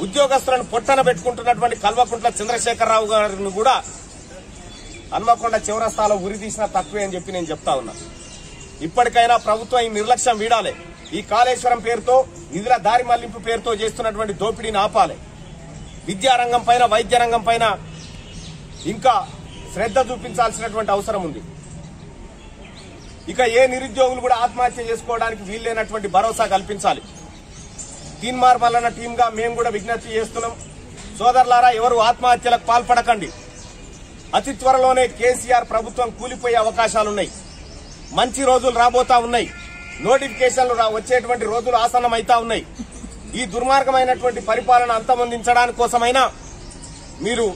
ఉద్యోగస్తులను పొట్టన పెట్టుకుంటున్నటువంటి కల్వకుంట్ల చంద్రశేఖరరావు గారిని కూడా హన్మకొండ చౌరస్తాలో ఉరితీసినా తక్కువే అని చెప్పి నేను చెప్తా ఉన్నా. ఇప్పటికైనా ప్రభుత్వం ఈ నిర్లక్ష్యం వీడాలి. ఈ కాళేశ్వరం పేరుతో నిధుల దారి మళ్లింపు పేరుతో చేస్తున్నటువంటి దోపిడీని ఆపాలి. విద్యారంగం పైన వైద్య రంగం పైన ఇంకా శ్రద్ధ చూపించాల్సినటువంటి అవసరం ఉంది. ఇక ఏ నిరుద్యోగులు కూడా ఆత్మహత్య చేసుకోవడానికి వీల్లేనటువంటి భరోసా కల్పించాలి. తీన్మార్ మల్లన్న టీమ్ గా మేము కూడా విజ్ఞప్తి చేస్తున్నాం. సోదరులారా, ఎవరు ఆత్మహత్యలకు పాల్పడకండి. అతి త్వరలోనే కేసీఆర్ ప్రభుత్వం కూలిపోయే అవకాశాలున్నాయి. మంచి రోజులు రాబోతా ఉన్నాయి. నోటిఫికేషన్లు వచ్చేటువంటి రోజులు ఆసన్నమైతా ఉన్నాయి. ఈ దుర్మార్గమైనటువంటి పరిపాలన అంతమొందించడానికి కోసమైనా మీరు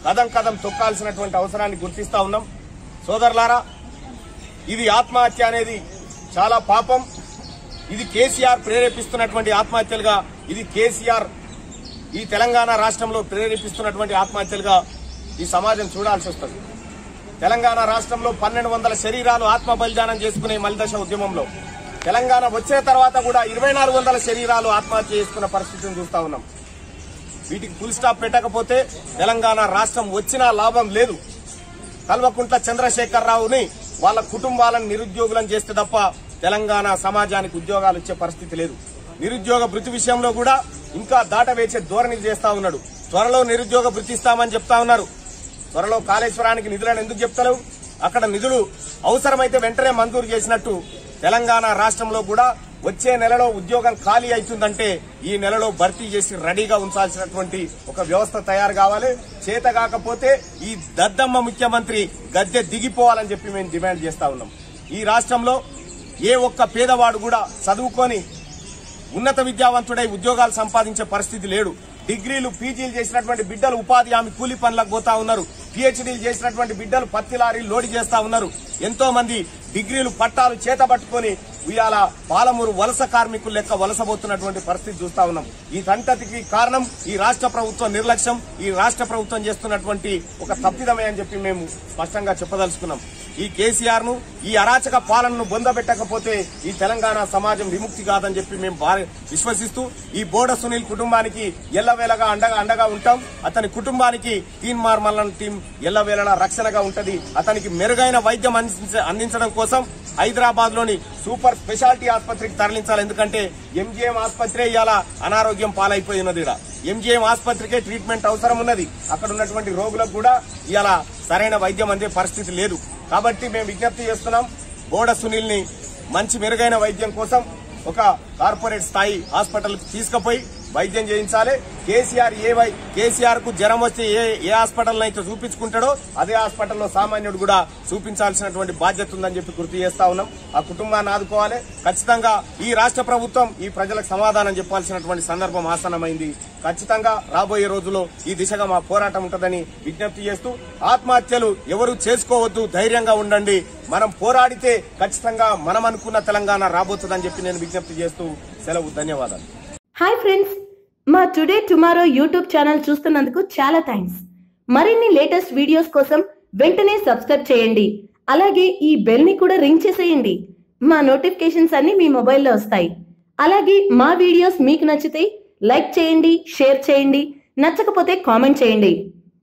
కదం కదం తొక్కాల్సినటువంటి అవసరాన్ని గుర్తిస్తా ఉన్నాం. సోదరులారా, ఇది ఆత్మహత్య అనేది చాలా పాపం. ఇది కేసీఆర్ ప్రేరేపిస్తున్నటువంటి ఆత్మహత్యలుగా, ఇది కేసీఆర్ ఈ తెలంగాణ రాష్ట్రంలో ప్రేరేపిస్తున్నటువంటి ఆత్మహత్యలుగా ఈ సమాజం చూడాల్సి వస్తుంది. తెలంగాణ రాష్ట్రంలో 1200 శరీరాలు ఆత్మ బలిదానం చేసుకునే మలిదశ ఉద్యమంలో తెలంగాణ వచ్చిన తర్వాత కూడా 2400 శరీరాలు ఆత్మహత్య చేసుకున్న పరిస్థితిని చూస్తా ఉన్నాం. వీటికి ఫుల్ స్టాప్ పెట్టకపోతే తెలంగాణ రాష్ట్రం వచ్చినా లాభం లేదు. కల్వకుంట్ల చంద్రశేఖరరావుని వాళ్ళ కుటుంబాలను నిరుద్యోగులను చేస్తే తప్ప తెలంగాణ సమాజానికి ఉద్యోగాలు ఇచ్చే పరిస్థితి లేదు. నిరుద్యోగ భృతి విషయంలో కూడా ఇంకా దాటవేసే ధోరణి చేస్తా ఉన్నాడు. త్వరలో నిరుద్యోగ భృతి ఇస్తామని చెప్తా ఉన్నారు. త్వరలో కాళేశ్వరానికి నిధులను ఎందుకు చెప్తలేవు? అక్కడ నిధులు అవసరమైతే వెంటనే మంజూరు చేసినట్టు తెలంగాణ రాష్ట్రంలో కూడా వచ్చే నెలలో ఉద్యోగం ఖాళీ అవుతుందంటే ఈ నెలలో భర్తీ చేసి రెడీగా ఉంచాల్సినటువంటి ఒక వ్యవస్థ తయారు కావాలి. చేత కాకపోతే ఈ దద్దమ్మ ముఖ్యమంత్రి గద్దె దిగిపోవాలని చెప్పి మేము డిమాండ్ చేస్తా ఉన్నాం. ఈ రాష్ట్రంలో ఏ ఒక్క పేదవాడు కూడా చదువుకొని ఉన్నత విద్యావంతుడై ఉద్యోగాలు సంపాదించే పరిస్థితి లేడు. డిగ్రీలు పీజీలు చేసినటువంటి బిడ్డలు ఉపాధి హామీ కూలీ పనులకు పోతా ఉన్నారు. పీహెచ్డీలు చేసినటువంటి బిడ్డలు పత్తి లారీలు లోడ్ చేస్తా ఉన్నారు. ఎంతో మంది డిగ్రీలు పట్టాలు చేత పట్టుకుని ఇవాళ పాలమూరు వలస కార్మికులు లెక్క వలసబోతున్నటువంటి పరిస్థితి చూస్తా ఉన్నాం. ఈ తంతటికి కారణం ఈ రాష్ట్ర ప్రభుత్వం నిర్లక్ష్యం, ఈ రాష్ట్ర ప్రభుత్వం చేస్తున్నటువంటి ఒక తప్పిదమే అని చెప్పి మేము స్పష్టంగా చెప్పదలుచుకున్నాం. ఈ కేసీఆర్ ను ఈ అరాచక పాలనను బొందబెట్టకపోతే ఈ తెలంగాణ సమాజం విముక్తి కాదని చెప్పి మేము విశ్వసిస్తూ ఈ బోడ సునీల్ కుటుంబానికి ఎల్లవేళగా అండగా ఉంటాం. అతని కుటుంబానికి తీన్మార్ మల్లన్న టీం ఎల్లవేళలా రక్షణగా ఉంటది. అతనికి మెరుగైన వైద్యం అందించడం కోసం హైదరాబాద్ లోని సూపర్ స్పెషాలిటీ ఆసుపత్రికి తరలించాలి. ఎందుకంటే ఎంజీఎం ఆసుపత్రి ఇవాళ అనారోగ్యం పాలైపోయినది. ఎంజీఎం ఆసుపత్రికే ట్రీట్మెంట్ అవసరం ఉన్నది. అక్కడ ఉన్నటువంటి రోగులకు కూడా ఇవాళ సరైన వైద్యం అందే పరిస్థితి లేదు. కాబట్టి మేము విజ్ఞప్తి చేస్తున్నాం, బోడ సునీల్ ని మంచి మెరుగైన వైద్యం కోసం ఒక కార్పొరేట్ స్థాయి హాస్పిటల్ తీసుకుపోయి వైద్యం చేయించాలి. కేసీఆర్ కు జ్వరం వస్తే ఏ హాస్పిటల్ అయితే చూపించుకుంటాడో అదే హాస్పిటల్లో సామాన్యుడు కూడా చూపించాల్సినటువంటి బాధ్యత ఉందని చెప్పి గుర్తు చేస్తా ఉన్నాం. ఆ కుటుంబాన్ని ఆదుకోవాలి. ఖచ్చితంగా ఈ రాష్ట్ర ప్రభుత్వం ఈ ప్రజలకు సమాధానం చెప్పాల్సినటువంటి సందర్భం ఆసన్నమైంది. ఖచ్చితంగా రాబోయే రోజుల్లో ఈ దిశగా మా పోరాటం ఉంటుందని విజ్ఞప్తి చేస్తూ, ఆత్మహత్యలు ఎవరు చేసుకోవద్దు, ధైర్యంగా ఉండండి. మనం పోరాడితే ఖచ్చితంగా మనం అనుకున్న తెలంగాణ రాబోతుందని చెప్పి నేను విజ్ఞప్తి చేస్తూ సెలవు. ధన్యవాదాలు. హాయ్ ఫ్రెండ్స్, మా టుడే టుమారో యూట్యూబ్ ఛానల్ చూస్తున్నందుకు చాలా థ్యాంక్స్. మరిన్ని లేటెస్ట్ వీడియోస్ కోసం వెంటనే సబ్స్క్రైబ్ చేయండి. అలాగే ఈ బెల్ ని కూడా రింగ్ చేసేయండి. మా నోటిఫికేషన్స్ అన్ని మీ మొబైల్లో వస్తాయి. అలాగే మా వీడియోస్ మీకు నచ్చితే లైక్ చేయండి, షేర్ చేయండి, నచ్చకపోతే కామెంట్ చేయండి.